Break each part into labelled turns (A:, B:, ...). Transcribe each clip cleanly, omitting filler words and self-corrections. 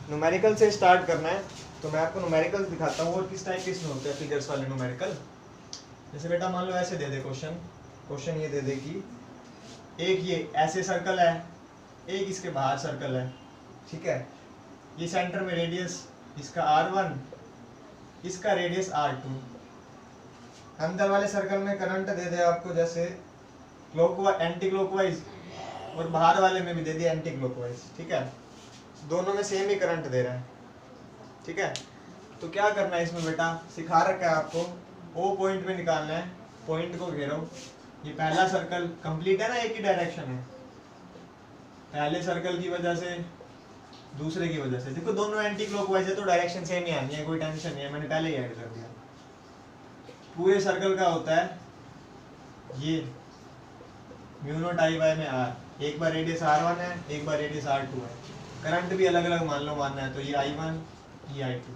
A: Numerical से start करना है तो मैं आपको न्यूमेरिकल दिखाता हूँ और किस टाइप के इसमें होते हैं फिगर्स वाले न्यूमेरिकल। जैसे बेटा मान लो ऐसे दे दे क्वेश्चन ये दे दे कि एक ये ऐसे सर्कल है, एक इसके बाहर सर्कल है, ठीक है। ये सेंटर में रेडियस इसका R1, इसका रेडियस R2। अंदर वाले सर्कल में करंट दे दे आपको जैसे क्लॉकवाइज एंटी क्लॉकवाइज, और बाहर वाले में भी दे दिया एंटी क्लॉकवाइज, ठीक है। दोनों में सेम ही करंट दे रहा है, ठीक है। तो क्या करना है इसमें बेटा, सिखा रखा है आपको, ओ पॉइंट में निकालना है, पॉइंट को घेरो। ये पहला सर्कल कंप्लीट है ना, एक ही डायरेक्शन है, पहले सर्कल की वजह से दूसरे की वजह से, देखो दोनों एंटी क्लॉकवाइज है तो डायरेक्शन सेम ही आनी है, कोई टेंशन नहीं है, मैंने पहले ही ऐड कर दिया। पूरे सर्कल का होता है ये म्यू नॉट आई बाय में आर, एक बार रेडियस R1 है, एक बार रेडियस R2 है, करंट भी अलग अलग मान लो मानना है तो ये I1 ये I2,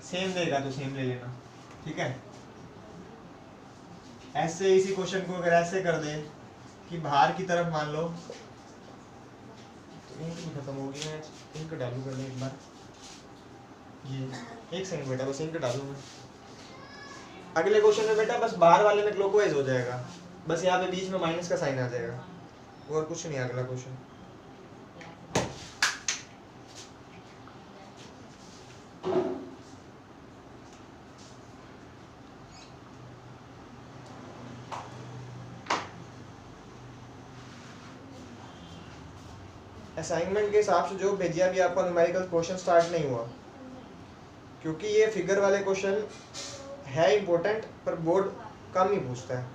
A: सेम देगा तो सेम ले लेना, ठीक है। ऐसे इसी क्वेश्चन को अगर ऐसे कर दे कि बाहर की तरफ मान लो, तो इंक भी खत्म होगी, मैं इंक डालू कर एक बार, ये एक सेकंड बेटा बस इंक डालू मैं। अगले क्वेश्चन में बेटा बस बाहर वाले में क्लॉकवाइज हो जाएगा, बस यहाँ पे बीच में माइनस का साइन आ जाएगा, और कुछ नहीं। अगला क्वेश्चन असाइनमेंट के हिसाब से जो भेजिया अभी आपका न्यूमेरिकल क्वेश्चन स्टार्ट नहीं हुआ, क्योंकि ये फिगर वाले क्वेश्चन है इंपॉर्टेंट पर बोर्ड कम ही पूछता है,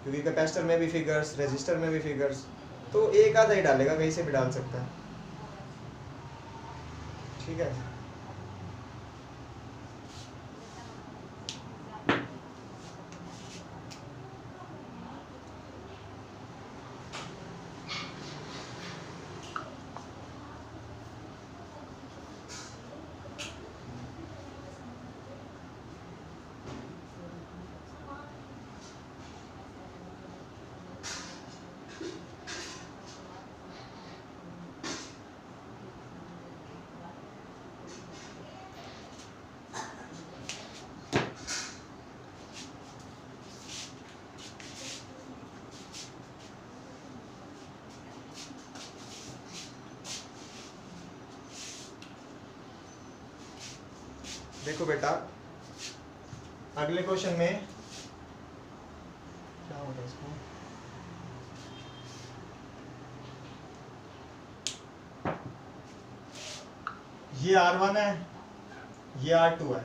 A: क्योंकि कैपेसिटर में भी फिगर्स, रेजिस्टर में भी फिगर्स, तो एक आधा ही डालेगा, कहीं से भी डाल सकता है, ठीक है। देखो बेटा अगले क्वेश्चन में क्या होगा इसको, ये R1 है, ये R2 है,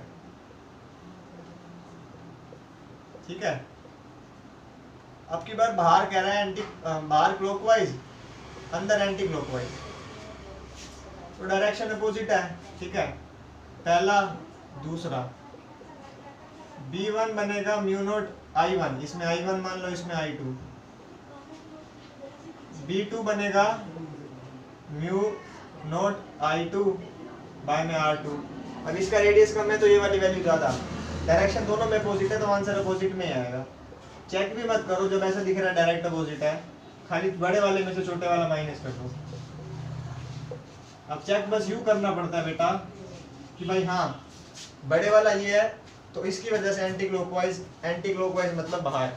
A: ठीक है। अब की बार बाहर कह रहा है एंटी, बाहर क्लॉकवाइज, अंदर एंटी क्लॉकवाइज, तो डायरेक्शन अपोजिट है, ठीक है। पहला दूसरा B1 बनेगा म्यू नॉट I1, इसमें I1 मान लो, इसमें I2। B2 बनेगा म्यू नॉट I2 बाय में R2। अब इसका रेडियस कम है तो ये वाली वैल्यू ज्यादा, डायरेक्शन दोनों में अपोजिट है तो आंसर अपोजिट में आएगा। चेक भी मत करो, जब ऐसा दिख रहा है डायरेक्ट अपोजिट है, खाली बड़े वाले में से छोटे वाला माइनस कर दो। अब चेक बस यूं करना पड़ता है बेटा कि भाई हाँ बड़े वाला ये है तो इसकी वजह से एंटी क्लॉकवाइज मतलब बाहर,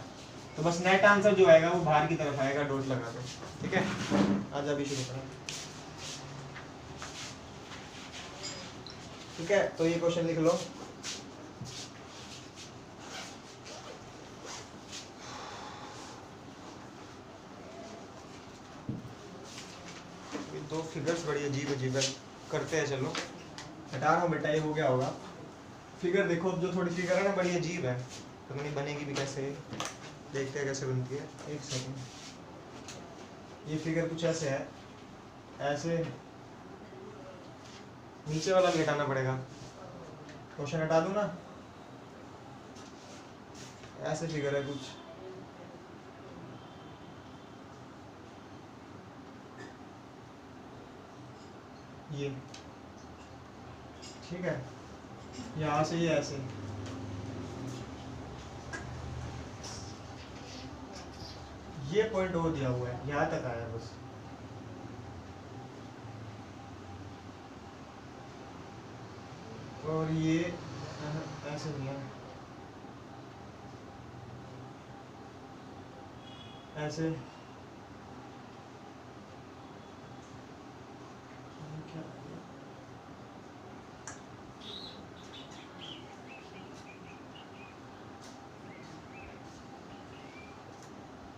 A: तो बस नेट आंसर जो आएगा वो बाहर की तरफ आएगा, डॉट लगा दो, ठीक है। आज अभी शुरू करें, ठीक है। तो ये क्वेश्चन लिख लो, दो फिगर्स बड़ी अजीब अजीब है, करते हैं, चलो हटा रहा हूँ बेटा, ये हो गया होगा। फिगर देखो, जो थोड़ी फिगर है ना बड़ी अजीब है, तो नहीं बनेगी भी कैसे, देखते हैं कैसे बनती है। एक सेकंड, ये फिगर कुछ ऐसे है, ऐसे नीचे वाला भी हटाना पड़ेगा, क्वेश्चन हटा दूं ना, ऐसे फिगर है कुछ, ये ठीक है, यहाँ से ये ऐसे, ये पॉइंट और दिया हुआ है, यहाँ तक आया बस, और ये ऐसे नहीं है, ऐसे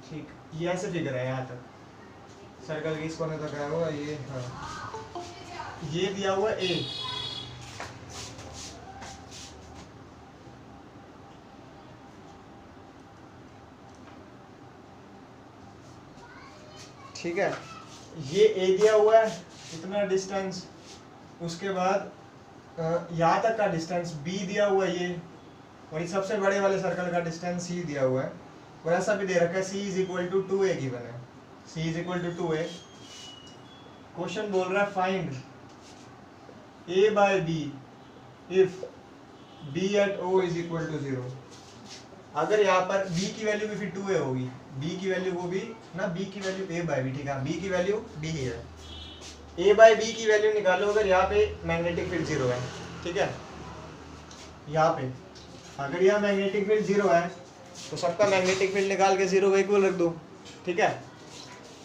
A: ठीक, ये ऐसे फिगर है यहाँ तक, सर्कल के इस कोने तक आया हुआ ये। हाँ, ये दिया हुआ ए, ठीक है, ये ए दिया हुआ है इतना डिस्टेंस, उसके बाद यहाँ तक का डिस्टेंस बी दिया हुआ है ये, और ये सबसे बड़े वाले सर्कल का डिस्टेंस सी दिया हुआ है, और ऐसा भी दे रखा है C is equal to 2a given है, C is equal to 2a। Question बोल रहा है find a by b if b at o is equal to 0। अगर यहाँ पर b की वैल्यू भी फिर 2a होगी, b की वैल्यू वो भी ना, b की वैल्यू a बाय b, ठीक है, b की वैल्यू b ही है, a बाय b की वैल्यू निकालो अगर यहाँ पे मैग्नेटिक फील्ड 0 है, ठीक है, यहाँ पे अगर यहाँ मैग्नेटिक फील्ड 0 है तो सबका मैग्नेटिक फील्ड निकाल के 0 को इक्वल रख दो, ठीक है।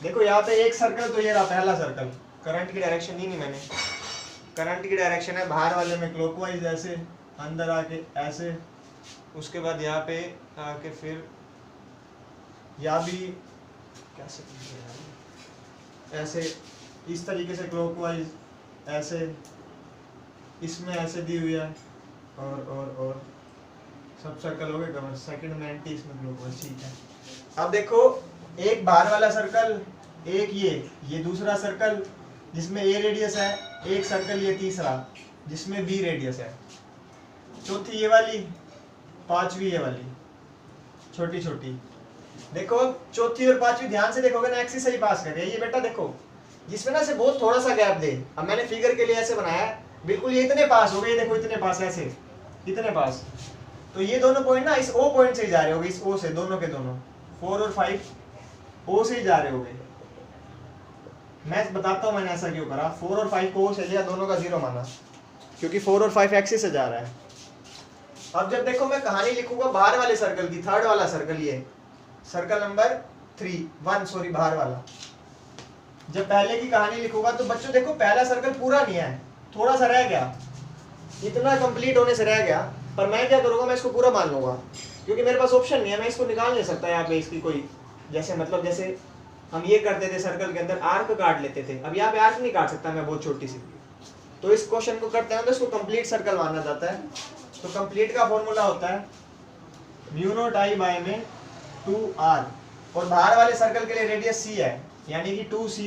A: देखो यहाँ पे एक सर्कल तो ये रहा पहला सर्कल, करंट की डायरेक्शन दी नहीं मैंने, करंट की डायरेक्शन है बाहर वाले में क्लॉकवाइज ऐसे, अंदर आके ऐसे, उसके बाद यहाँ पे आके फिर यहाँ भी कैसे ऐसे इस तरीके से क्लॉकवाइज ऐसे, इसमें ऐसे दी हुई है, और सब सर्कल हो गए कवर, सेकंड में एंटी, इसमें क्लॉकवाइज, ठीक है। अब देखो एक बाहर वाला सर्कल, एक ये दूसरा सर्कल जिसमें ए रेडियस है, एक सर्कल ये तीसरा जिसमें बी रेडियस है, चौथी ये वाली, पांचवी ये वाली, छोटी छोटी। देखो चौथी और पांचवी ध्यान से देखोगे ना, एक्सिस से ही पास कर रही है ये बेटा, देखो जिसमें ना से बहुत थोड़ा सा गैप दे, अब मैंने फिगर के लिए ऐसे बनाया है, बिल्कुल ये इतने पास हो गए, देखो इतने पास, ऐसे इतने पास, तो ये दोनों पॉइंट ना इस ओ पॉइंट से ही जा रहे होंगे, इस ओ से, दोनों के दोनों 4 और 5 ओ से ही जा रहे होंगे। मैं बताता हूँ मैंने ऐसा क्यों करा, 4 और 5 को ओ से लिया, दोनों का 0 माना, क्योंकि 4 और 5 एक्सिस से जा रहा है। अब जब देखो मैं कहानी लिखूंगा बाहर वाले सर्कल की, थर्ड वाला सर्कल, ये सर्कल नंबर 1 सॉरी बाहर वाला, जब पहले की कहानी लिखूंगा तो बच्चों देखो पहला सर्कल पूरा नहीं है, थोड़ा सा रह गया, इतना कंप्लीट होने से रह गया, पर मैं क्या करूंगा, मैं इसको पूरा मान लूंगा, क्योंकि मेरे पास ऑप्शन नहीं है, मैं इसको निकाल नहीं सकता यहाँ पे इसकी कोई, जैसे मतलब जैसे हम ये करते थे सर्कल के अंदर आर्क काट लेते थे, अब यहाँ पे आर्क नहीं काट सकता मैं, बहुत छोटी सी, तो इस क्वेश्चन को करते हैं तो इसको कंप्लीट सर्कल माना जाता है। तो कंप्लीट का फॉर्मूला होता है μ0I बाय में 2r, और बाहर वाले सर्कल के लिए रेडियस c है, यानी कि 2c,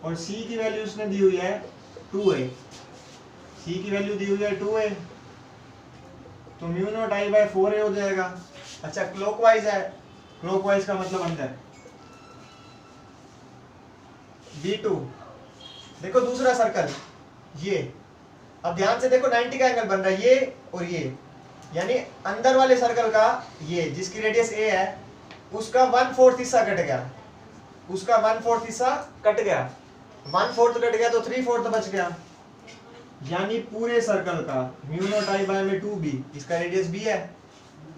A: और c की वैल्यू उसने दी हुई है 2a, c की वैल्यू दी हुई है 2a, तो μ0I बाय 4a हो जाएगा। अच्छा क्लॉकवाइज है, क्लॉकवाइज का मतलब अंदर B2। देखो दूसरा सर्कल ये, अब ध्यान से देखो 90 का एंगल बन रहा है ये और ये, यानी अंदर वाले सर्कल का ये जिसकी रेडियस a है उसका 1/4 हिस्सा कट गया, उसका 1/4 हिस्सा कट गया, 1/4 कट गया तो 3/4 बच गया, यानी पूरे सर्कल का μ0I बाय में 2b, इसका रेडियस b है,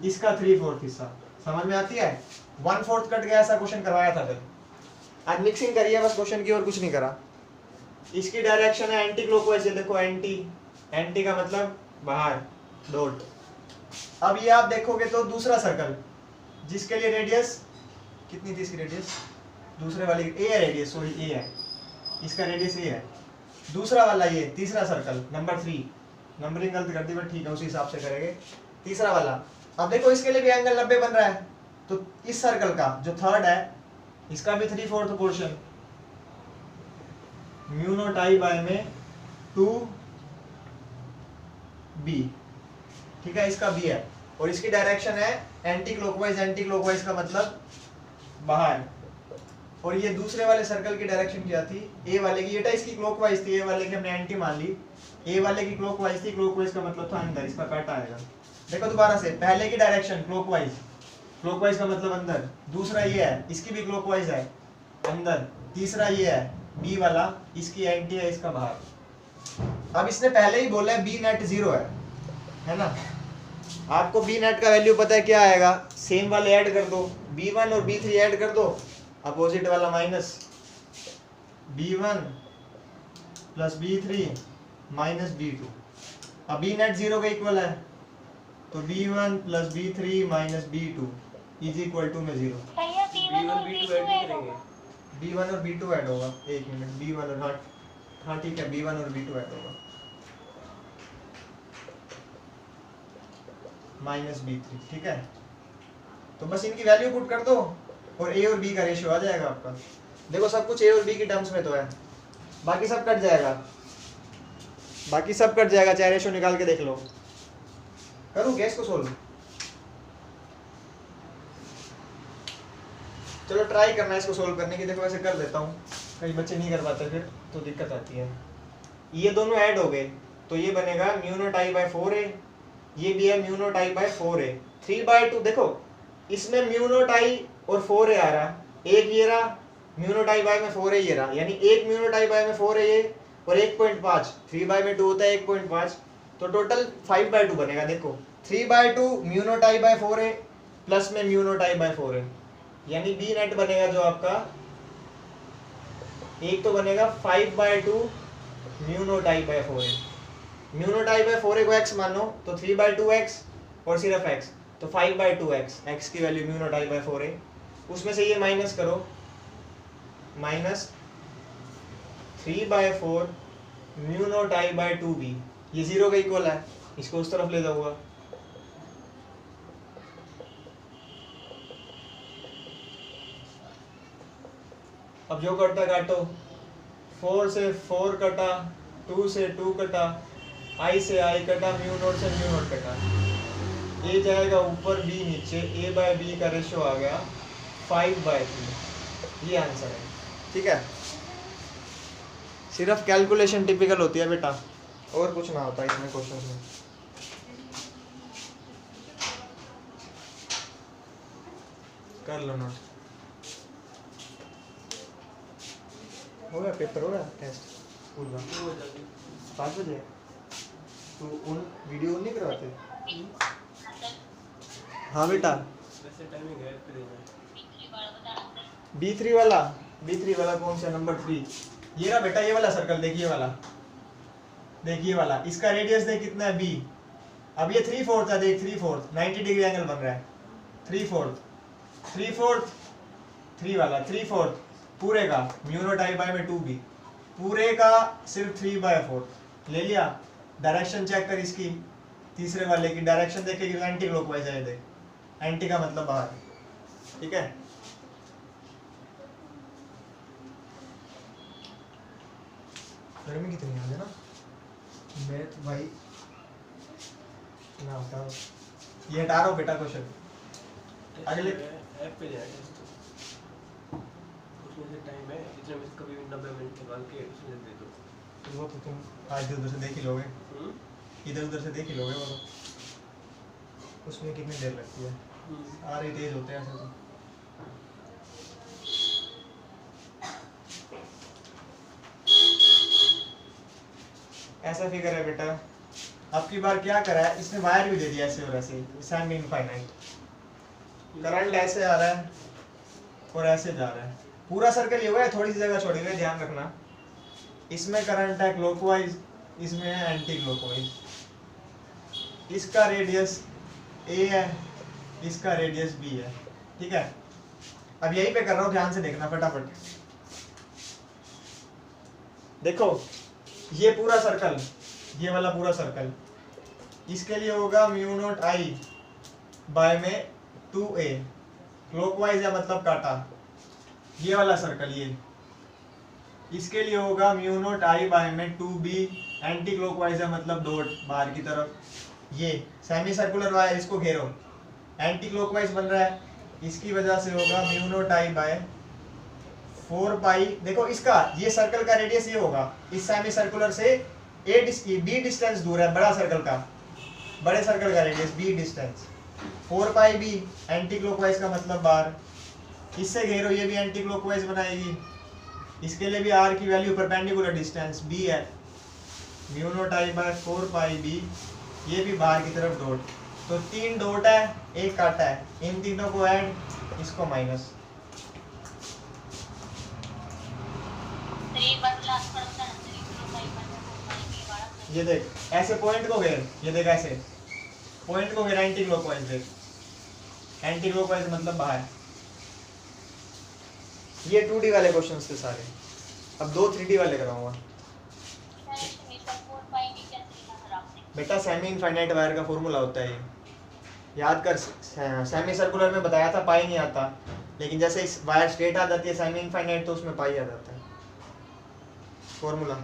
A: इसका 3/4 हिस्सा। समझ में आती है? 1/4 कट गया, ऐसा क्वेश्चन करवाया था फिर, आज मिक्सिंग करी है बस क्वेश्चन की और कुछ नहीं करा। इसकी डायरेक्शन है एंटी क्लॉकवाइज, देखो एंटी, एंटी का मतलब बाहर, डॉट। अब ये आप देखोगे तो दूसरा सर्कल जिसके लिए रेडियस कितनी थी, इसकी रेडियस दूसरे वाली ए है, रेडियस सॉरी ए है, इसका रेडियस ए है, दूसरा वाला ये तीसरा सर्कल नंबर 3, नंबरिंग गलत कर दी बट ठीक है उसी हिसाब से करेंगे, तीसरा वाला। अब देखो इसके लिए भी एंगल 90 बन रहा है, तो इस सर्कल का जो थर्ड है इसका भी 3/4 पोर्शन μ0I बाय में 2b, ठीक है, इसका b है, और इसकी डायरेक्शन है एंटी क्लॉकवाइज, एंटी क्लॉकवाइज का मतलब बाहर, और ये दूसरे वाले सर्कल की डायरेक्शन क्या थी, ए वाले की, ये इसकी क्लॉकवाइज थी, ए वाले की हमने एंटी मान ली, ए वाले की क्लॉकवाइज थी, क्लॉकवाइज का मतलब था अंदर, इसका कट आएगा। देखो दोबारा से, पहले की डायरेक्शन क्लॉकवाइज, क्लॉकवाइज का मतलब अंदर, दूसरा ये है इसकी भी क्लॉकवाइज है अंदर, तीसरा ये है बी वाला, इसकी एंटी है, इसका बाहर। अब इसने पहले ही बोला है बी नेट 0 है ना। आपको बी नेट का वैल्यू पता है क्या आएगा, सेम वाले ऐड कर दो, b1 और b3 ऐड कर दो, अपोजिट वाला minus, b1 plus b3 minus b2। अब बी नेट 0 का इक्वल है, तो b1 plus b3 minus b2 is equal to में 0। b1 और b2 ऐड होगा, एक मिनट, b1 और हाँ ठीक है, b1 और b2 ऐड होगा, माइनस b3, ठीक है। तो बस इनकी वैल्यू पुट कर दो और a और b का रेशियो आ जाएगा आपका। देखो सब कुछ a और b की टर्म्स में तो है, बाकी सब कट जाएगा, बाकी सब कट जाएगा, चाहे रेशियो निकाल के देख लो। करूँ क्या इसको सोल्व? चलो ट्राई करना है इसको सोल्व करने की। देखो ऐसे कर देता हूँ, कई बच्चे नहीं कर पाते फिर तो दिक्कत आती है। ये दोनों ऐड हो गए तो ये बनेगा mu naught I bye 4a, ये भी है mu naught I bye 4a। 3/2 देखो इसमें म्यू नॉट आई और 4a आ रहा है, एक ये रहा म्यू नॉट आई बाय में 4a ये रहा, यानी एक म्यू नॉट आई बाय में 4a ये और 1.5, 3/2 होता है 1.5, तो टोटल 5/2 बनेगा। देखो 3/2 mu naught I bye 4a plus में mu naught I bye 4a, यानी बी नेट बनेगा जो आपका, एक तो बनेगा 5/2 mu naught I bye 4a, mu naught I bye 4a को x मानो तो 3/2x और सिर्फ x, तो 5/2x, x की value mu naught I bye 4a, उसमें से ये माइनस करो, minus 3/4 mu naught I bye 2b, ये 0 का इक्वल है, इसको उस तरफ ले जाऊंगा। अब जो कटता काटो, 4 से 4 कटा, 2 से 2 कटा, i से i कटा, म्यू नॉट से म्यू नॉट कटा, a जाएगा ऊपर b नीचे, a बाय b का रेशियो आ गया 5/3, ये आंसर है, ठीक है। सिर्फ कैलकुलेशन टिपिकल होती है बेटा, और कुछ ना होता इसमें क्वेश्चन में। कर लो नोट, हो गया पेपर, हो गया टेस्ट स्कूल का 5 बजे। तो उन वीडियो नहीं करवाते? हाँ बेटा, वैसे टाइमिंग है पे देना। B3 वाला, B3 वाला कौन सा, नंबर 3, ये रहा बेटा, ये वाला सर्कल देखिए वाला, देखिए वाला, इसका रेडियस देख कितना है b, अब ये 3/4 है, देख 3/4 90 डिग्री एंगल बन रहा है, 3/4 3 वाला 3/4 पूरे का म्यू नॉट आई बाय में 2b, पूरे का सिर्फ 3/4 ले लिया। डायरेक्शन चेक कर इसकी, तीसरे वाले की डायरेक्शन देखेगी एंटी क्लॉकवाइज है, देख एंटी का मतलब बाहर, ठीक है। गर्मी कितनी आ ना, मैं तो भाई ना हटाओ, ये हटा रहा हूँ बेटा क्वेश्चन, अगले ऐप पे जाएगा, उसमें से टाइम है इतने में कभी 90 मिनट निकाल के उसमें दे दो, वो तो तुम आज इधर से देख ही लोगे, इधर उधर से देख ही लोगे, वो तो उसमें कितनी देर लगती है, आ रही तेज होते हैं ऐसे तो। ऐसा फिगर है बेटा, अब की बार क्या करा है इसने, वायर भी दे दिया ऐसे और ऐसे, सेमी इनफाइनाइट, करंट ऐसे आ रहा है और ऐसे जा रहा है, पूरा सर्कल ये हुआ है, थोड़ी सी जगह छोड़ी हुई है, ध्यान रखना। इसमें करंट है क्लॉकवाइज, इसमें है एंटी क्लॉकवाइज, इसका रेडियस a है, इसका रेडियस b है, ठीक है। अब यहीं पे कर रहा हूँ, ध्यान से देखना फटाफट। देखो ये पूरा सर्कल, ये वाला पूरा सर्कल, इसके लिए होगा म्यू नॉट आई बाय में 2a, क्लॉकवाइज है मतलब काटा, ये वाला सर्कल ये, इसके लिए होगा म्यू नॉट आई बाय में 2b, एंटी क्लॉकवाइज है मतलब डॉट बाहर की तरफ, ये सेमी सर्कुलर वायर, इसको घेरो, एंटी क्लॉकवाइज बन रहा है, इसकी वजह से होगा म्यू नॉट आई बाय 4 पाई। देखो इसका ये सर्कल का रेडियस ये होगा, इस सेमी सर्कुलर से b डिस्टेंस दूर है, बड़ा सर्कल का, बड़े सर्कल का रेडियस b डिस्टेंस, 4 पाई b, एंटी क्लॉकवाइज का मतलब बाहर, इससे घेरो, ये भी एंटी क्लॉकवाइज बनाएगी, इसके लिए भी r की वैल्यू परपेंडिकुलर डिस्टेंस b है, mu naught I by 4 pi B, ये भी बाहर की तरफ डॉट, तो 3 डॉट है, एक काटा है, इन तीनों को ऐड, इसको माइनस। ये देख ऐसे पॉइंट को घेर, ये देख ऐसे पॉइंट को घेर एंटी क्लॉकवाइज, देख एंटी क्लॉकवाइज मतलब बाहर। ये 2D वाले क्वेश्चंस थे सारे, अब 2 3D वाले कराऊंगा। बेटा सेमी इनफाइनाइट वायर का फॉर्मूला होता है ये, याद कर। सेमी सर्कुलर में बताया था पाई नहीं आता, लेकिन जैसे इस वायर स्ट्रेट आ जाती है सेमी इनफाइनाइट तो उसमें पाई आ जाता है फॉर्मूला।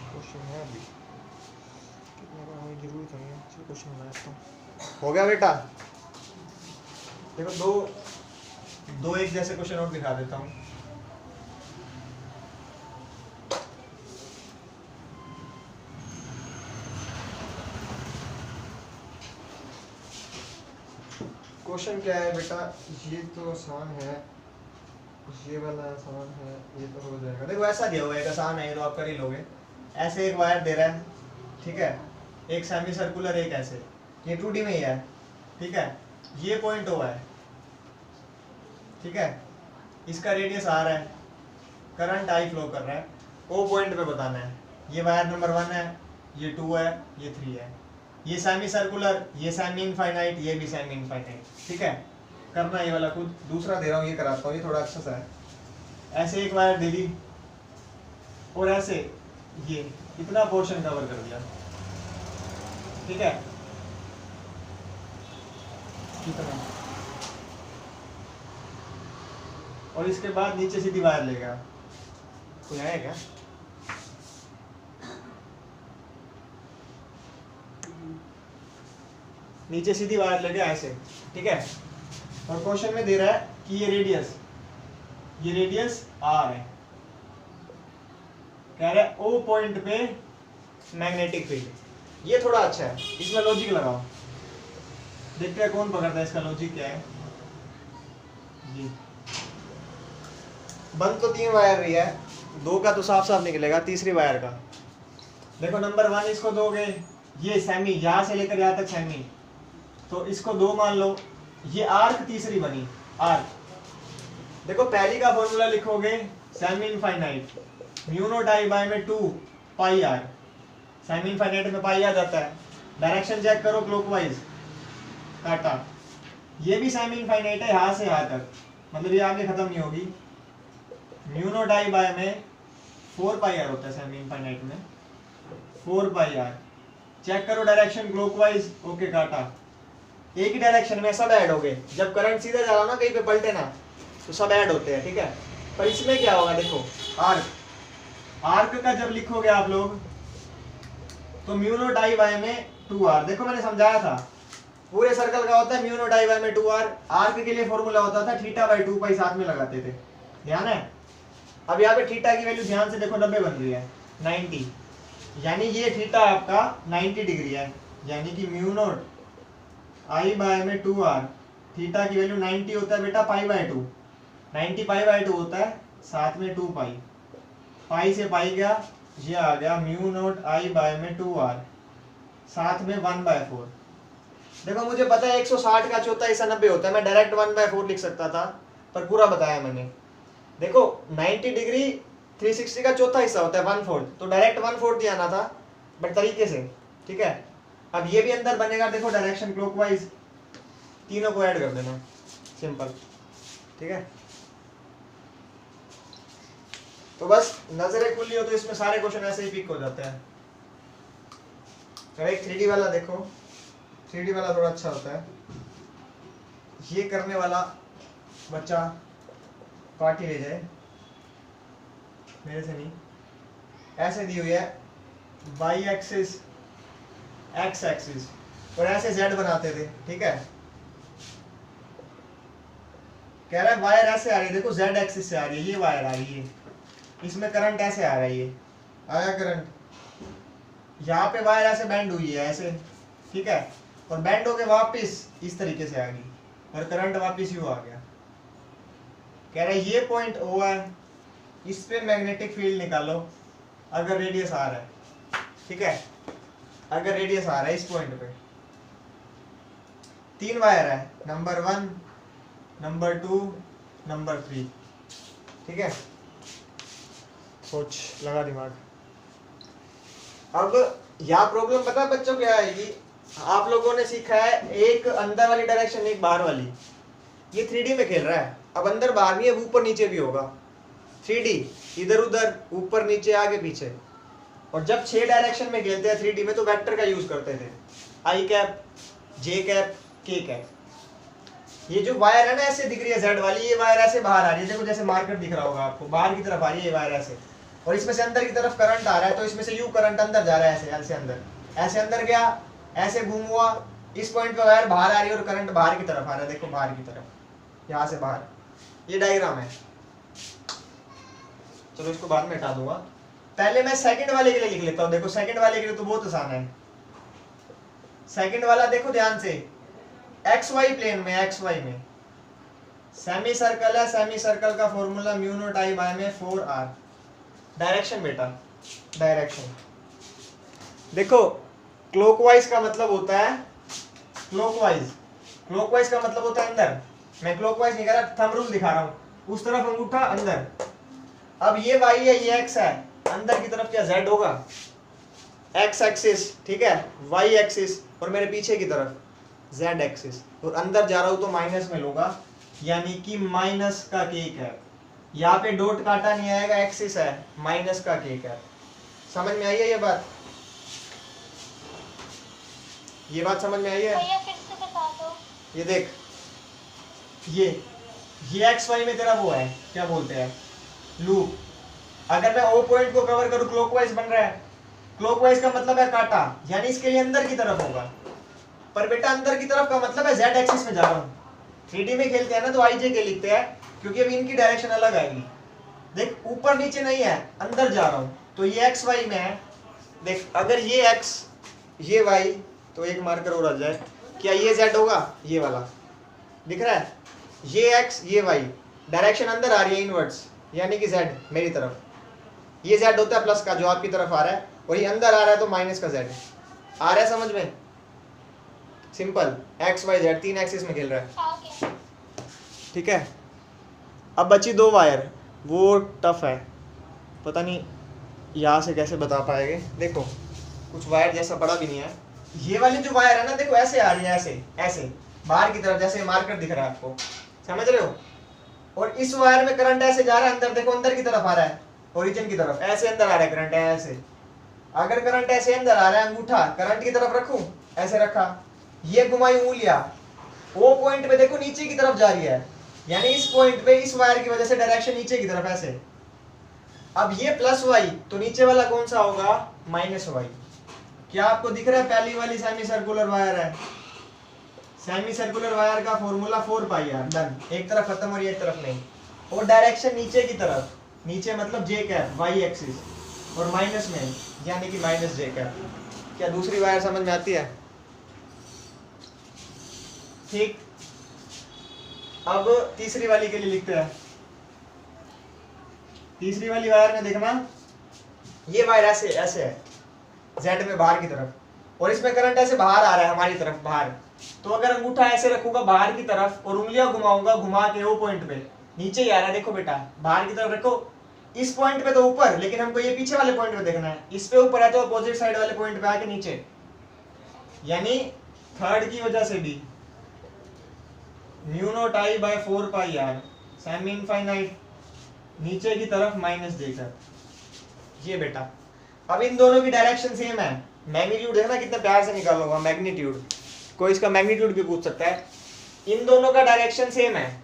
A: क्वेश्चन है अभी कितना का हमें जरूरत नहीं है, चलो क्वेश्चन बनाते हैं। हो गया बेटा, देखो दो एक जैसे क्वेश्चन और दिखा देता हूँ। क्वेश्चन क्या है बेटा, ये तो आसान है, ये वाला आसान है, ये तो हो जाएगा। देखो ऐसा दिया हुआ है, एक आसान है, ये तो आप कर ही लोगे। ऐसे एक वायर दे रहा है, ठीक है, एक सेमी सर्कुलर, एक ऐसे, ये 2D में ही है, ठीक है, ये पॉइंट हुआ है, ठीक है, इसका रेडियस R है, करंट I फ्लो कर रहा है, ओ पॉइंट पे बताना है। ये वायर नंबर 1 है, ये 2 है, ये 3 है, ये सेमी सर्कुलर, ये सेमी इनफाइनाइट, ये भी सेमी इनफाइनाइट, ठीक है। करना ये वाला खुद, दूसरा दे रहा हूँ ये कराता हूँ, ये थोड़ा अच्छा सा है। ऐसे एक वायर दे दी और ऐसे ये इतना पोर्शन कवर कर दिया, ठीक है, कितना, और इसके बाद नीचे सीधी वायर लेगा। कोई आया क्या? नीचे सीधी वायर लेके ऐसे, ठीक है, और क्वेश्चन में दे रहा है कि ये रेडियस R है, कह रहा है O पॉइंट पे मैग्नेटिक फील्ड। ये थोड़ा अच्छा है, इसमें लॉजिक लगाओ, देखते हैं कौन पकड़ता है, इसका लॉजिक क्या है। जी बंद तो 3 वायर रही है, 2 का तो साफ साफ निकलेगा, तीसरी वायर का देखो। नंबर 1 इसको दोगे, ये सेमी यहां से लेकर यहां तक सेमी, तो इसको 2 मान लो, ये आर्क तीसरी बनी, आर्क। देखो पहली का फॉर्मूला लिखोगे semi infinite, mu naught I bye में 2 पाई आर, सेमी इनफाइनाइट में पाई आ जाता है। डायरेक्शन चेक करो क्लॉकवाइज, काटा, ये भी सेमी इनफाइनाइट है यहां से यहां तक, मतलब ये आगे खत्म नहीं होगी। म्यू नॉट आई बाय में 4 पाई आर होता है सेमी इनफाइनाइट में, 4 पाई आर। चेक करो डायरेक्शन क्लॉकवाइज, ओके काटा। एक ही डायरेक्शन में सब ऐड हो गए, जब करंट सीधे जा रहा हो ना, कहीं पे पलटे ना, तो सब ऐड होते हैं, ठीक है। पर इसमें क्या होगा, देखो आर्क का जब लिखोगे आप लोग तो म्यू नॉट आई बाय में 2r, देखो मैंने समझाया था, पूरे सर्कल का होता है म्यू नॉट आई बाय में 2r। आर्क के लिए फॉर्मूला होता था थीटा बाय 2 पाई, साथ में लगाते थे, ध्यान है। अब यहाँ पे थीटा की वैल्यू ध्यान से देखो, 90 बन रही है, 90, यानी ये थीटा आपका 90 डिग्री है, यानी कि म्यू नॉट आई बाय में 2r, थीटा की वैल्यू 90 होता है बेटा पाई बाय 2, 90 पाई बाय 2 होता है, साथ में 2 पाई, पाई से पाई गया, ये आ गया म्यू नॉट आई बाय में 2r, साथ में 1/4। देखो मुझे पता है 160 का चौथा हिस्सा 90 होता है, मैं डायरेक्ट 1/4 लिख सकता था, पर पूरा बताया मैंने। देखो 90 डिग्री 360 का चौथा हिस्सा होता है 1/4, तो डायरेक्ट 1/4 ही आना था, बट तरीके से, ठीक है। अब ये भी अंदर बनेगा, देखो डायरेक्शन क्लॉकवाइज, तीनों को ऐड कर देना, सिंपल, ठीक है। तो बस नजरें खुली हो तो इसमें सारे क्वेश्चन ऐसे ही पिक हो जाते हैं। एक 3D वाला देखो, 3D वाला थोड़ा अच्छा होता है। ये करने वाला बच्चा पार्टी ले जाए, मेरे से नहीं। ऐसे दी हुई है y एक्सिस x एक्सिस और ऐसे z बनाते थे, ठीक है। कह रहा है वायर ऐसे आ रही है, देखो z एक्सिस से आ रही है, ये वायर आ रही है, इसमें करंट ऐसे आ रहा है, ये आया करंट, यहाँ पे वायर ऐसे बेंड हुई है ऐसे, ठीक है, और बेंड होके वापस इस तरीके से आ गई और करंट वापस यूं आ गया। कह रहा है ये पॉइंट O है, इस पे मैग्नेटिक फील्ड निकालो अगर रेडियस R है, ठीक है, अगर रेडियस R है इस पॉइंट पे। 3 वायर है, नंबर 1, नंबर 2, नंबर 3, ठीक है। सोच लगा दिमाग। अब यहाँ प्रॉब्लम पता है बच्चों क्या आएगी, आप लोगों ने सीखा है एक अंदर वाली डायरेक्शन एक बाहर वाली, ये 3D में खेल रहा है, अब अंदर बाहर नहीं है, ऊपर नीचे भी होगा, 3D इधर उधर ऊपर नीचे आगे पीछे। और जब 6 डायरेक्शन में खेलते हैं 3D में तो वेक्टर का यूज करते थे, आई कैप, जे कैप, के कैप। ये जो वायर है ना ऐसे दिख रही है जेड वाली, ये वायर ऐसे बाहर आ रही है, देखो जैसे मार्कर दिख रहा होगा आपको, बाहर की तरफ आ रही है ये वायर ऐसे, और इसमें से अंदर की तरफ करंट आ रहा है, तो इसमें से यू करंट अंदर जा रहा है, ऐसे ऐसे अंदर, ऐसे अंदर गया, ऐसे घूम हुआ, इस पॉइंट पे वायर बाहर आ रही है और करंट बाहर की तरफ आ रहा है, देखो बाहर की तरफ, यहाँ से बाहर। ये डायग्राम है, चलो इसको बाद में हटा दूंगा, पहले मैं सेकंड वाले के लिए लिख लेता हूँ। देखो सेकंड वाले के लिए तो बहुत आसान है। सेकंड वाला देखो ध्यान से, एक्स वाई प्लेन में, एक्स वाई में सेमी सर्कल है, सेमी सर्कल का formula mu naught I bye में 4r। डायरेक्शन बेटा, डायरेक्शन देखो, क्लॉकवाइज का मतलब होता है, क्लॉकवाइज, क्लॉकवाइज का मतलब होता है अंदर, मैं क्लॉकवाइज नहीं कह रहा, थंब रूल दिखा रहा हूँ, उस तरफ अंगूठा अंदर। अब ये y है, ये x है, अंदर की तरफ क्या z होगा, x एक्सिस, ठीक है, y एक्सिस, और मेरे पीछे की तरफ z एक्सिस, और अंदर जा रहा हूं तो माइनस में लूंगा, यानी कि माइनस का केक है। यहाँ पे डॉट काटा नहीं आएगा, एक्सिस है, माइनस का केक है। समझ में आई है ये बात, ये बात समझ में आई है?
B: भैया फिर से बता दो।
A: ये देख, ये एक्स वाई में तेरा वो है, क्या बोलते हैं, लूप। अगर मैं ओ पॉइंट को कवर करूं, क्लॉकवाइज बन रहा है, क्लॉकवाइज का मतलब है काटा, यानी इसके लिए अंदर की तरफ होगा। पर बेटा अंदर की तरफ का मतलब है जेड एक्सिस में जा रहा हूं। 3D में खेलते हैं ना तो आई जे के लिखते हैं, क्योंकि अब इनकी डायरेक्शन अलग आएगी। देख ऊपर नीचे नहीं है, अंदर जा रहा हूं, तो ये एक्स वाई में है। देख अगर ये एक्स ये वाई, तो एक मार्कर और आ जाए, क्या ये जेड होगा, ये वाला दिख रहा है, ये एक्स ये वाई, डायरेक्शन अंदर आ रही है इनवर्ड्स, यानी कि जेड मेरी तरफ, ये जेड होता है प्लस का जो आपकी तरफ आ रहा है, और ये अंदर आ रहा है तो माइनस का जेड आ रहा है। समझ में? Simple, X Y Z 3 axis में खेल रहा है, ठीक है। अब बची 2 वायर, वो टफ है, पता नहीं यहाँ से कैसे बता पाएंगे। देखो कुछ वायर जैसा बड़ा भी नहीं है, ये वाली जो वायर है ना देखो ऐसे आ रही है, ऐसे ऐसे बाहर की तरफ, जैसे मार्कर दिख रहा है आपको, समझ रहे हो। और इस वायर में करंट ऐसे जा रहा है अंदर, देखो अंदर की तरफ आ रहा है, ओरिजिन की तरफ ऐसे अंदर आ रहा है करंट ऐसे। अगर करंट ऐसे अंदर आ रहा है, अंगूठा करंट की तरफ रखूं, ऐसे रखा, ये घुमाई उंगलियां, वो पॉइंट पे देखो नीचे की तरफ जा रही है, यानी इस पॉइंट पे इस वायर की वजह से डायरेक्शन नीचे की तरफ ऐसे। अब ये प्लस वाई, तो नीचे वाला कौन सा होगा, माइनस वाई। क्या आपको दिख रहा है, पहली वाली सेमी सर्कुलर वायर है, सेमी सर्कुलर वायर का फॉर्मूला 4 पाई आर, डन, एक तरफ खत्म और एक तरफ नहीं। और डायरेक्शन नीचे की तरफ, नीचे मतलब जे कैप वाई एक्सिस, और माइनस में यानी कि माइनस जे कैप। क्या दूसरी वायर समझ में आती है? ठीक, अब तीसरी वाली के लिए लिखते हैं। तीसरी वाली वायर में देखना, ये वायर ऐसे ऐसे है, जेड में बाहर की तरफ, और इसमें करंट ऐसे बाहर आ रहा है हमारी तरफ बाहर। तो अगर अंगूठा ऐसे रखूंगा बाहर की तरफ और उंगलियां घुमाऊंगा, घुमा के वो पॉइंट पे नीचे ही आ रहा है, देखो बेटा बाहर की तरफ रखो, इस पॉइंट पे तो ऊपर, लेकिन हमको ये पीछे वाले पॉइंट पे देखना है, इस पे ऊपर है तो अपोजिट साइड वाले पॉइंट पे आके नीचे, यानी थर्ड की वजह से भी mu naught I by 4 pi R semi infinite, नीचे की तरफ माइनस जे कैप। ये बेटा अब इन दोनों की डायरेक्शन सेम है, मैग्नीट्यूड देखना कितने प्यार से निकालूंगा, मैग्नीट्यूड कोई इसका मैग्नीट्यूड भी पूछ सकता है। इन दोनों का डायरेक्शन सेम है,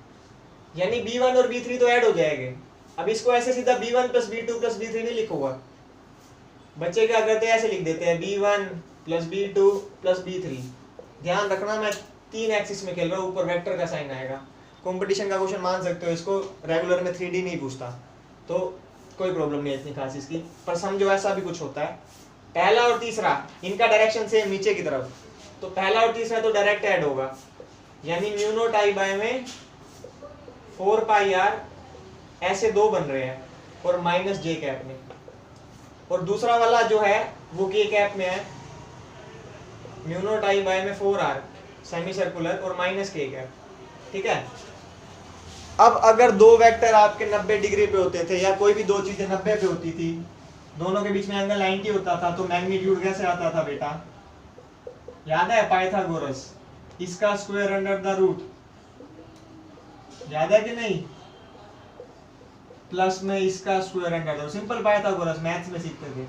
A: यानी b1 और b3 तो ऐड हो जाएंगे। अब इसको ऐसे सीधा b1 plus b2 plus b3 नहीं लिखूंगा, बच्चे क्या करते हैं ऐसे लिख देते हैं b1 plus b2 plus b3। ध्यान रखना मैं 3 एक्सिस में खेल रहा हूँ, ऊपर वेक्टर का साइन आएगा। कंपटीशन का क्वेश्चन मान सकते हो इसको, रेगुलर में 3D नहीं पूछता तो कोई प्रॉब्लम नहीं है इतनी खास इसकी, पर समझो ऐसा भी कुछ होता है। पहला और तीसरा इनका डायरेक्शन सेम नीचे की तरफ, तो पहला और तीसरा तो डायरेक्ट ऐड होगा, यानी म्यू नॉट आई बाय में 4 पाई आर, ऐसे दो बन रहे हैं और माइनस जे कैप में, और दूसरा वाला जो है वो के कैप में है, म्यू नॉट आई बाय में 4 आर सेमी सर्कुलर और माइनस के कैप। ठीक है, अब अगर दो वेक्टर आपके 90 डिग्री पे होते थे या कोई भी दो चीजें 90 पे होती थी, दोनों के बीच में एंगल 90 होता था, तो मैग्नीट्यूड कैसे आता था बेटा, याद है पाइथागोरस, इसका स्क्वायर अंडर द रूट, याद है कि नहीं, प्लस में इसका square under the root, simple Pythagoras maths में सीखते थे।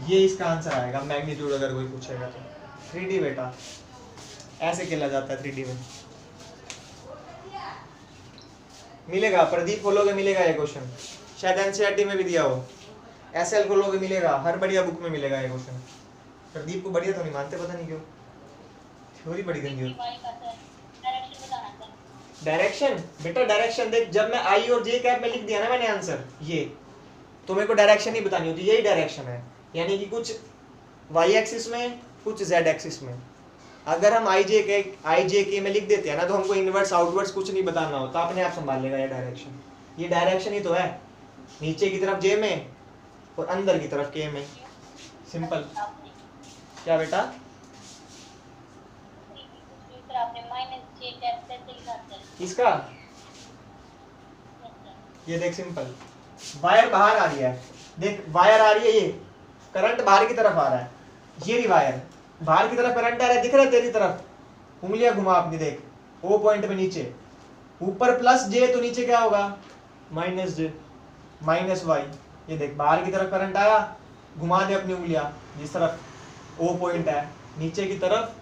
A: ये इसका आंसर आएगा मैग्नीट्यूड अगर कोई पूछेगा तो। 3D बेटा ऐसे खेला जाता है 3D में। मिलेगा प्रदीप खोलोगे मिलेगा ये क्वेश्चन, शायद एनसीईआरटी में भी दिया हो, एसएल खोलोगे मिलेगा, हर बढ़िया बुक में मिलेगा ये क्वेश्चन। प्रदीप को बढ़िया तो नहीं मानते, पता नहीं क्यों, थ्योरी बड़ी गंदी होती। डायरेक्शन बेटा, डायरेक्शन देख, जब मैं आई और जे कैप में लिख दिया ना मैंने आंसर ये, तो मेरे को डायरेक्शन ही बतानी होती, यही डायरेक्शन है, यानी कि कुछ वाई एक्सिस में कुछ जेड एक्सिस में। अगर हम आई जे के में लिख देते हैं ना, तो हमको इनवर्स आउटवर्ड्स कुछ नहीं बताना होता, अपने आप संभाल लेगा ये डायरेक्शन। ये डायरेक्शन ही तो है, नीचे की तरफ जे में और अंदर की तरफ के में, सिंपल। क्या बेटा, इसका ये देख सिंपल, वायर बाहर आ रही है, देख वायर आ रही है, ये करंट बाहर की तरफ आ रहा है, ये भी वायर बाहर की तरफ करंट आ रहा है, दिख रहा है तेरी तरफ, उंगलियां घुमा अपनी, देख ओ पॉइंट पे नीचे, ऊपर प्लस जे तो नीचे क्या होगा माइनस जे माइनस वाई। ये देख बाहर की तरफ करंट आया, घुमा दे अपनी उंगलियां जिस तरफ ओ पॉइंट है, नीचे की तरफ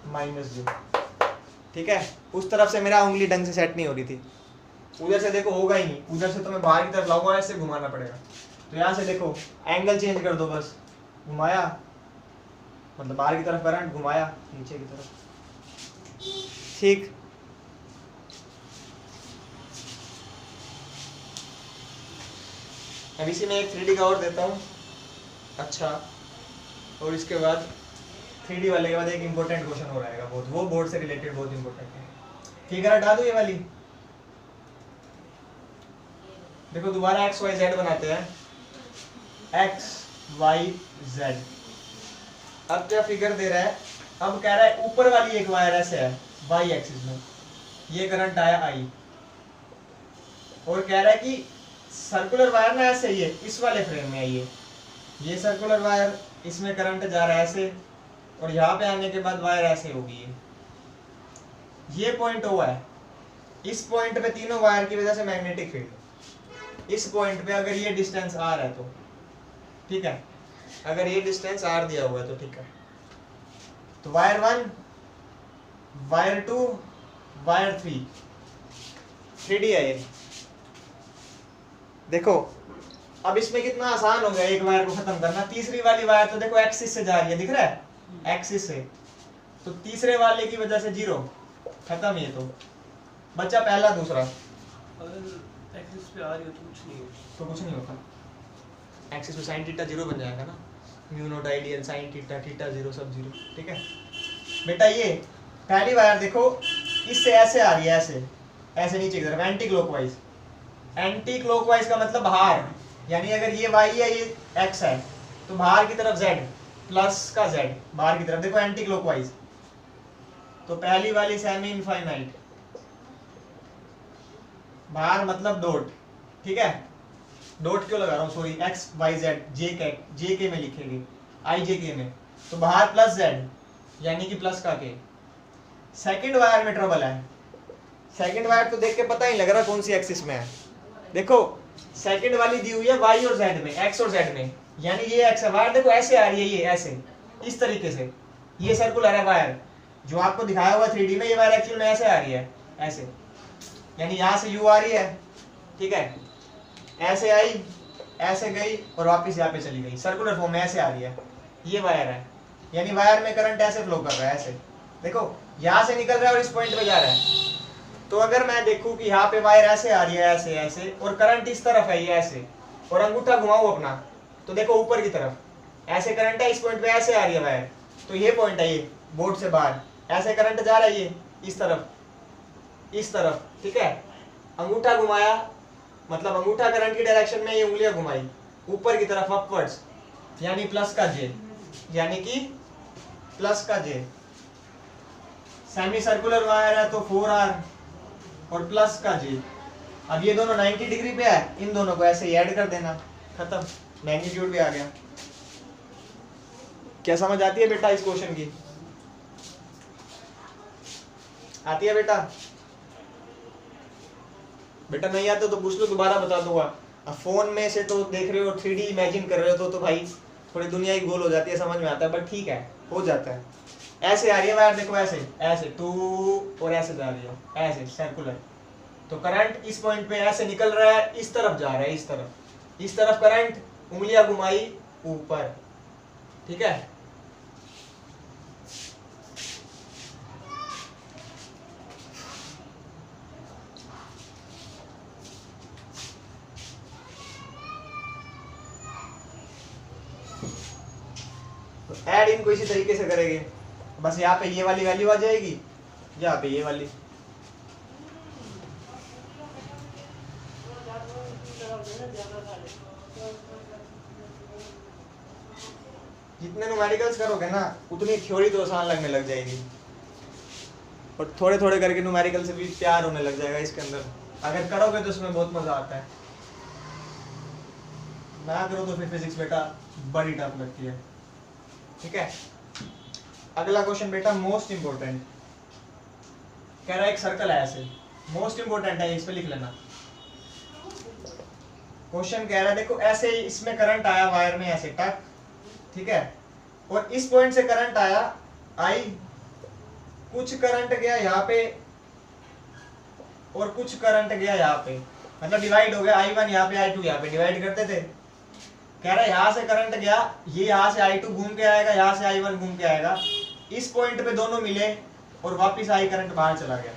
A: माइनस जे। ठीक है, उस तरफ से मेरा उंगली ढंग से सेट नहीं हो रही थी, उधर से देखो होगा ही नहीं, उधर से तो मैं बाहर की तरफ लाऊंगा, ऐसे घुमाना पड़ेगा। तो यहाँ से देखो एंगल चेंज कर दो, बस घुमाया, मतलब बाहर की तरफ करंट, घुमाया नीचे की तरफ। ठीक, अब इसी में एक 3D का और देता हूँ। अच्छा, और इसके बाद 3D वाले के बाद एक इंपॉर्टेंट क्वेश्चन हो रहेगा बहुत, वो बोर्ड से रिलेटेड बहुत इंपॉर्टेंट है। ठीक है, हटा दो ये वाली। देखो दोबारा एक्स वाई जेड बनाते हैं, एक्स वाई जेड। अब क्या फिगर दे रहा है, अब कह रहा है ऊपर वाली एक वायर ऐसे है वाई एक्सिस में, ये करंट आया आई, और कह रहा है कि सर्कुलर वायर ना ऐसे ही है, इस वाले फ्रेम में है ये सर्कुलर वायर, इसमें करंट जा रहा है ऐसे, और यहाँ पे आने के बाद वायर ऐसे होगी, ये पॉइंट ओ है, इस पॉइंट पे तीनों वायर की वजह से मैग्नेटिक फील्ड, इस पॉइंट पे अगर ये डिस्टेंस आर है तो ठीक है, अगर ये डिस्टेंस आर दिया हुआ है तो ठीक है। तो वायर 1, वायर 2, वायर 3, 3D है ये। देखो अब इसमें कितना आसान हो गया एक वायर को खत्म करना। तीसरी वाली वायर तो देखो एक्सिस से जा रही है, दिख रहा है एक्सिस से, तो तीसरे वाले की वजह से 0 खत्म, ये तो बच्चा पहला दूसरा।
B: अगर एक्सिस पे आ रही हो तो कुछ नहीं
A: होता, एक्सिस पे sin थीटा 0 बन जाएगा ना, mu naught ideal sin theta theta 0 सब 0। ठीक है बेटा, ये पहली वायर देखो इससे ऐसे आ रही है, ऐसे ऐसे नीचे की तरफ एंटी क्लॉकवाइज। एंटी क्लॉकवाइज का मतलब बाहर, यानी अगर ये y है ये x है, तो बाहर की तरफ z, प्लस का z बाहर की तरफ, देखो एंटी क्लॉकवाइज। तो पहली वाली सेमी इनफाइनाइट, बाहर मतलब डॉट। ठीक है, डॉट क्यों लगा रहा हूँ, सॉरी एक्स वाई जेड, जे के में लिखेंगे आई जे के में, तो बाहर प्लस जेड यानी कि प्लस का के। सेकंड वायर में ट्रबल है, सेकंड वायर तो देख के पता ही लग रहा कौन सी एक्सिस में है। देखो सेकंड वाली दी हुई है वाई और जेड में, एक्स और जेड में, यानी ये एक्स है, वायर देखो ऐसे आ रही है, ये ऐसे इस तरीके से, ये सर्कुलर है वायर, जो आपको दिखाया हुआ 3D में ये वायर एक्चुअल में ऐसे आ रही है, ऐसे, यानी यहाँ से यू आ रही है, ठीक है, ऐसे आई, ऐसे गई और वापस यहाँ पे चली गई, सर्कुलर फॉर्म में ऐसे आ रही है, ये वायर है, यानी वायर में करंट ऐसे फ्लो कर रहा है, ऐसे देखो यहाँ से निकल रहा है और इस पॉइंट पे जा रहा है। तो अगर मैं देखूं कि यहाँ पे वायर ऐसे आ रही है, ऐसे ऐसे, और करंट इस तरफ है, ये ऐसे, और अंगूठा घुमाऊं अपना, तो देखो ऊपर की तरफ ऐसे करंट है, इस पॉइंट पे ऐसे आ रही है वायर, तो ये पॉइंट है, ये बोर्ड से बाहर ऐसे करंट जा रहा है, ये इस तरफ, इस तरफ, ठीक है, अंगूठा घुमाया, मतलब अंगूठा करंट की डायरेक्शन में, ये उंगलियां घुमाई ऊपर की तरफ, अपवर्ड्स, यानी प्लस का जे, यानी कि प्लस का जे। सेमी सर्कुलर वायर है तो 4R और प्लस का जे। अब ये दोनों 90 डिग्री पे है, इन दोनों को ऐसे ही ऐड कर देना, खत्म, मैग्नीट्यूड भी आ गया। क्या समझ आती है बेटा इस क्वेश्चन की? आती है बेटा? बेटा नहीं आता तो पूछ लो, दोबारा बता दूंगा। अब फोन में से तो देख रहे हो, 3D इमेजिन कर रहे हो तो भाई थोड़ी दुनिया ही गोल हो जाती है, समझ में आता है, बट ठीक है, हो जाता है। ऐसे आ रही है वायर, देखो ऐसे ऐसे टू, और ऐसे जा रही है, ऐसे सर्कुलर, तो करंट इस पॉइंट पे ऐसे निकल रहा है, इस तरफ जा रहा है, इस तरफ करंट, उंगलियां घुमाई ऊपर, ठीक है। तो ऐड इनको इसी तरीके से करेंगे, बस यहाँ पे ये वाली वैल्यू आ जाएगी, यहाँ पे ये वाली, जितने न्यूमेरिकल्स करोगे ना उतनी थ्योरी तो आसान लगने लग जाएगी, और थोड़े थोड़े करके न्यूमेरिकल से भी प्यार होने लग जाएगा इसके अंदर। अगर करोगे तो उसमें बहुत मजा आता है, ना करो तो फिर फिजिक्स बेटा बड़ी टफ लगती है, ठीक है। अगला क्वेश्चन बेटा मोस्ट इंपोर्टेंट, कह रहा है एक सर्कल है ऐसे, मोस्ट इंपोर्टेंट है, इस पे लिख लेना। क्वेश्चन कह रहा है देखो ऐसे इसमें करंट आया वायर में ऐसे टक, ठीक है, और इस पॉइंट से करंट आया, आई, कुछ करंट गया यहाँ पे और कुछ करंट गया यहाँ पे, मतलब डिवाइड हो गया, I1 यहाँ पे I2 यहाँ पे, डिवाइड करते थे। कह रहा है यहाँ से करंट गया, ये यहाँ से I2 घूम के आएगा, यहाँ से I1 घूम के आएगा, इस पॉइंट पे दोनों मिले और वापस I करंट बाहर चला गया।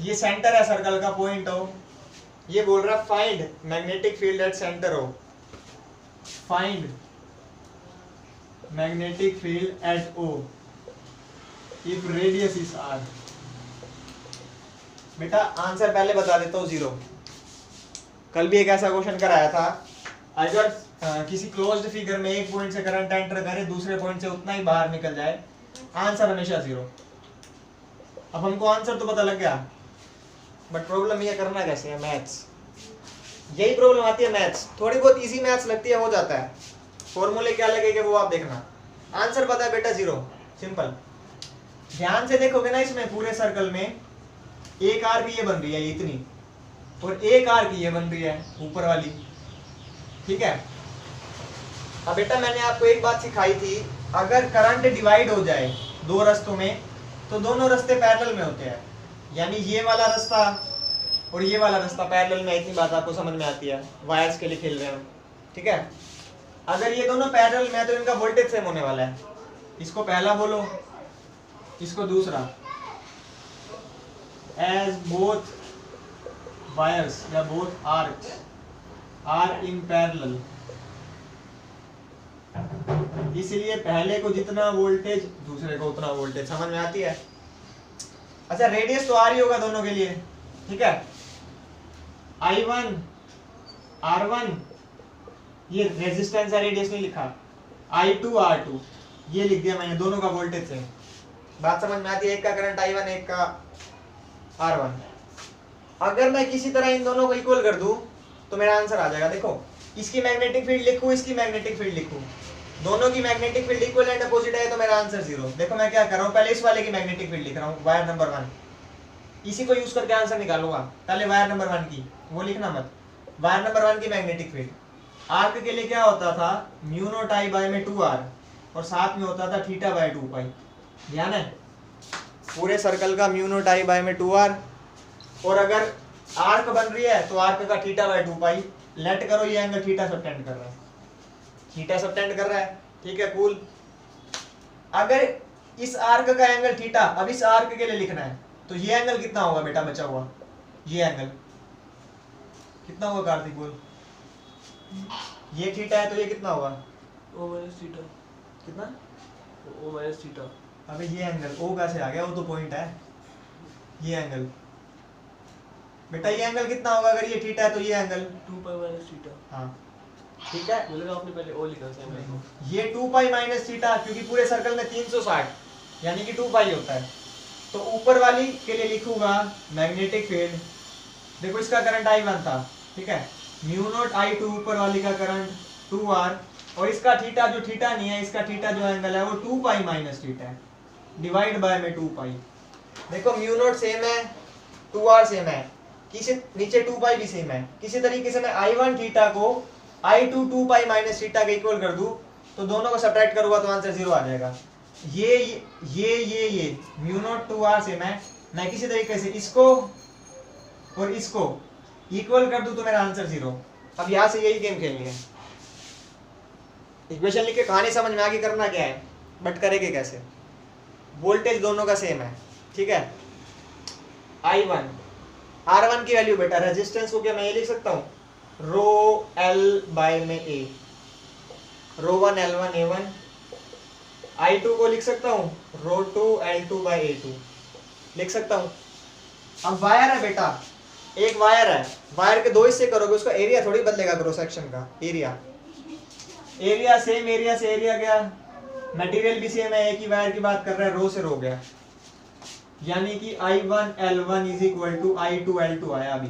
A: ये सेंटर है सर्कल का, पॉइंट हो, ये बोल रहा है find magnetic field at centre हो, find magnetic field at O if radius is R। बेटा आंसर पहले बता देता हूँ 0। कल भी एक ऐसा क्वेश्चन कराया था, अगर किसी क्लोज्ड फिगर में एक पॉइंट से करंट एंटर करे, दूसरे पॉइंट से उतना ही बाहर निकल जाए, आंसर हमेशा 0। अब हमको आंसर तो पता लग गया, बट प्रॉब्लम ये करना कैसे है, मैथ्स, यही प्रॉब्लम आती है मैथ्स। थोड़ी बहुत इजी मैथ्स लगती है, हो जाता है, फॉर्मूले क्या लगेगा वो आप देखना। आंसर पता है बेटा 0, सिंपल। ध्यान से देखोगे ना, इसमें पूरे सर्कल में एक आर की ये बन रही है इतनी, और एक आर की ये बन रही है ऊपर वाली, ठीक है। अब बेटा मैंने आपको एक बात सिखाई थी, अगर करंट डिवाइड हो जाए दो रास्तों में तो दोनों रास्ते पैरेलल में होते हैं, यानी ये वाला रास्ता और ये वाला रास्ता पैरेलल में, इतनी बात आपको समझ में आती है, वायर्स के लिए खेल रहे हो, ठीक है। अगर ये दोनों पैरेलल में है तो इनका वोल्टेज सेम होने वाला है, इसको पहला बोलो, इसको दूसरा, एज बोथ वायर्स या both arcs are in parallel, इसलिए पहले को जितना वोल्टेज दूसरे को उतना वोल्टेज, समझ में आती है। अच्छा रेडियस तो आर ही होगा दोनों के लिए, ठीक है। I1 R1 ये रेजिस्टेंस है, रेडियस नहीं लिखा, I2 R2 ये लिख दिया मैंने, दोनों का वोल्टेज से। बात समझ में आती है, एक का करंट I1 एक का R1। अगर मैं किसी तरह इन दोनों को इक्वल कर दूं तो मेरा आंसर आ जाएगा। देखो इसकी मैग्नेटिक फील्ड लिखूं, इसकी मैग्नेटिक फील्ड लिखूं, दोनों की magnetic field equal and opposite है तो मेरा आंसर 0। देखो मैं क्या कर रहा हूं, पहले इस वाले की मैग्नेटिक फील्ड लिख रहा हूं, वायर नंबर 1, इसी को यूज करके आंसर निकालूंगा। पहले वायर नंबर 1 की, वो लिखना मत, वायर नंबर 1 की मैग्नेटिक फील्ड। आर्क के लिए क्या होता था, म्यू नॉट I बाय में 2R, और साथ में होता था थीटा बाय 2 पाई, ध्यान है। पूरे सर्कल का म्यू नोट आई बाय में 2r, और अगर आर्क बन रही है तो आर्क का थीटा बाय 2 पाई। लेट करो ये एंगल थीटा सबटेंड कर रहा है, थीटा सबटेंड कर रहा है, ठीक है कूल। अगर इस आर्क का एंगल थीटा, अब इस आर्क के लिए लिखना है तो ये एंगल कितना होगा बेटा बचा हुआ, ये एंगल कितना होगा कार्तिक बोल। ये थीटा है तो ये कितना होगा,
B: ओ माइनस थीटा।
A: कितना,
B: ओ माइनस थीटा।
A: अबे ये एंगल ओ कैसे आ गया, वो तो पॉइंट है। ये एंगल बेटा, ये एंगल कितना होगा अगर ये थीटा है तो ये एंगल
B: 2 पाई माइनस थीटा।
A: हाँ ठीक है।
B: मुझे लगा आपने पहले ओ लिखा था मेरे को।
A: ये 2 पाई माइनस थीटा, क्योंकि पूरे सर्कल में 360 यानी कि 2 पाई होता है। तो ऊपर वाली के लिए लिखूंगा मैग्नेटिक फील्ड, देखो इसका करंट I1 था, ठीक है, म्यू नॉट I2 ऊपर वाली का करंट 2r, और इसका थीटा जो थीटा नहीं है, इसका थीटा जो एंगल है वो 2 पाई माइनस थीटा है, डिवाइड बाय में 2 पाई। देखो म्यू नॉट सेम है, 2r सेम है, किसी नीचे 2 पाई भी सेम है। किसी तरीके से मैं I1 थीटा को I2 2 पाई माइनस थीटा के इक्वल कर दूं तो दोनों को सब्ट्रैक्ट करूंगा तो आंसर 0 आ जाएगा। ये म्यू नॉट 2r सेम है, मैं किसी तरीके से इसको और इसको इक्वल कर दूं तो मेरा आंसर 0। अब यहां से यही गेम खेलनी है, इक्वेशन लिख के कहानी समझ में आगे करना क्या है, बट करेंगे कैसे। वोल्टेज दोनों का सेम है, ठीक है। I1 R1 की वैल्यू बेटा, रेजिस्टेंस को क्या मैं ये लिख सकता हूँ, रो L बाय में A, row 1 L1 A1। I2 को लिख सकता हूँ रो 2 L2 बाय A2 लिख सकता हूँ। अब वायर है बेटा, एक वायर है, वायर के दो हिस्से करोगे उसका एरिया थोड़ी बदलेगा, क्रॉस सेक्शन का एरिया, एरिया सेम एरिया से एरिया गया, मटेरियल भी सेम है, एक ही वायर की बात कर रहा है, रो से रो गया, यानी कि I1 L1 is equal to I2 L2 आया अभी।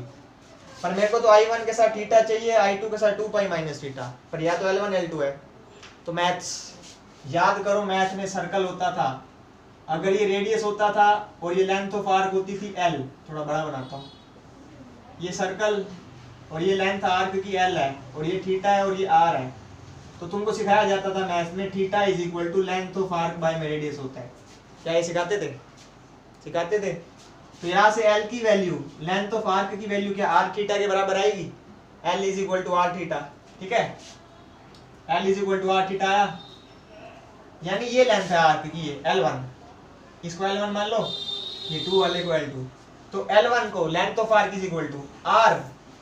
A: पर मेरे को तो I1 के साथ थीटा चाहिए, I2 के साथ 2 पाई माइनस थीटा, पर या तो L1 L2 है। तो मैथ्स याद करो, मैथ में सर्कल होता था, अगर ये रेडियस होता था और ये लेंथ ऑफ आर्क होती थी L, थोड़ा बड़ा बनाता हूँ, ये सर्कल और ये लेंथ आर्क की L है और ये थीटा है और ये R है, तो तुमको सिखाया जाता था मैथ में theta is equal to length of arc by में रेडियस होता है। क्या ये सिखाते थे, सिखाते थे। तो यहाँ से L की वैल्यू, लेंथ ऑफ आर्क की वैल्यू क्या R थीटा के बराबर आएगी, L is equal to R theta, ठीक है, L is equal to R theta आया, यानी ये लेंथ है आर्क की, ये L1, इसको L1 मान लो, ये 2 वाले को L2, तो L1 को length of arc is equal to R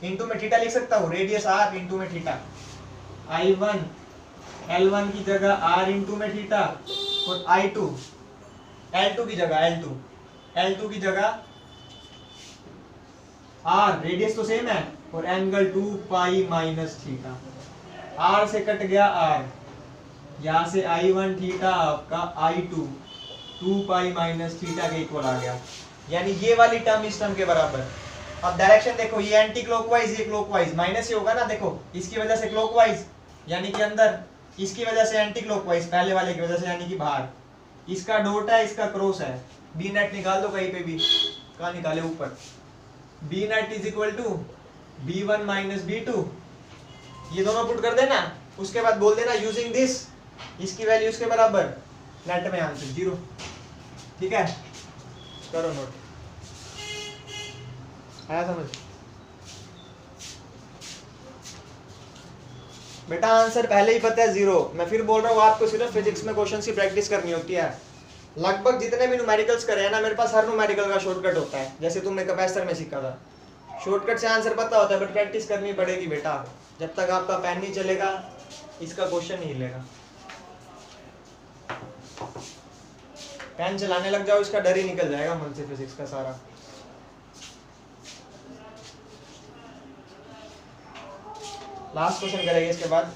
A: into में थीटा लिख सकता हूँ, रेडियस R इंटू में थीटा। I1 L1 की जगह R इंटू में थीटा, और I2 L2 की जगह L2 की जगह R, रेडियस तो सेम है, और angle 2 pi minus theta, R से कट गया R, यहाँ से I1 थीटा आपका I2 2 पाई माइनस थीटा के इक्वल आ गया, यानी ये वाली टर्म इस टर्म के बराबर। अब डायरेक्शन देखो, ये एंटी क्लॉकवाइज, ये क्लॉकवाइज, माइनस ही होगा ना, देखो इसकी वजह से क्लॉकवाइज यानी कि अंदर, इसकी वजह से एंटी क्लॉकवाइज पहले वाले की वजह से यानी कि बाहर। इसका डॉट है, इसका क्रॉस है, बी नेट निकाल दो कहीं पे भी, कहाँ निकाले ऊपर, B net is equal to B1 minus B2, ये दोनों पुट कर देना, उसके बाद बोल देना यूजिंग दिस, इसकी वैल्यू इसके बराबर, नेट में आंसर 0, ठीक है, करो नोट, आया समझ बेटा। आंसर पहले ही पता है 0, मैं फिर बोल रहा हूँ आपको सिर्फ फिजिक्स में क्वेश्चन की प्रैक्टिस करनी होती है। लगभग जितने भी न्यूमेरिकल्स करे हैं ना, मेरे पास हर न्यूमेरिकल का शॉर्टकट होता है, जैसे तुमने कैपेसिटर में सीखा था, शॉर्टकट से आंसर पता होता है, बट प्रैक्टिस करनी पड़ेगी बेटा, जब तक आपका पेन नहीं चलेगा इसका क्वेश्चन नहीं हिलेगा। पेन चलाने लग जाओ, इसका डर ही निकल जाएगा मन से, फिजिक्स का सारा। लास्ट क्वेश्चन करेंगे इसके बाद।